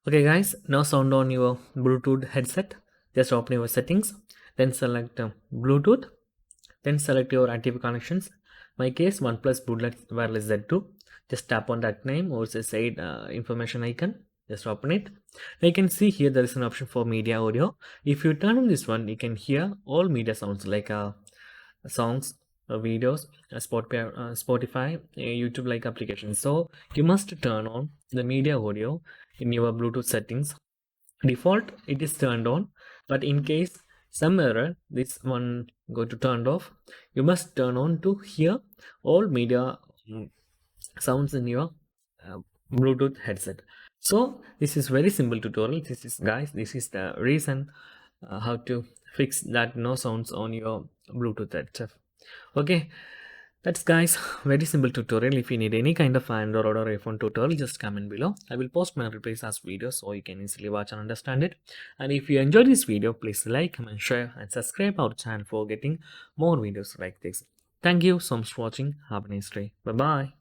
Okay guys, now sound on your Bluetooth headset. Just open your settings, then select Bluetooth, then select your active connections. My case OnePlus Bluetooth Wireless Z2. Just tap on that name or say information icon. Just open it. Now you can see here there is an option for media audio. If you turn on this one, you can hear all media sounds like songs, videos, Spotify, YouTube like applications. So you must turn on the media audio in your Bluetooth settings. Default it is turned on, but in case some error this one go to turned off, you must turn on to hear all media sounds in your uh, Bluetooth headset. So this is very simple tutorial. This is the reason how to fix that no sounds on your Bluetooth headset. Okay, that's guys very simple tutorial. If you need any kind of Android or iPhone tutorial, just comment below. I will post my replays as videos so you can easily watch and understand it. And if you enjoyed this video, please like, comment, share and subscribe our channel for getting more videos like this. Thank you so much for watching. Have a nice day. Bye bye.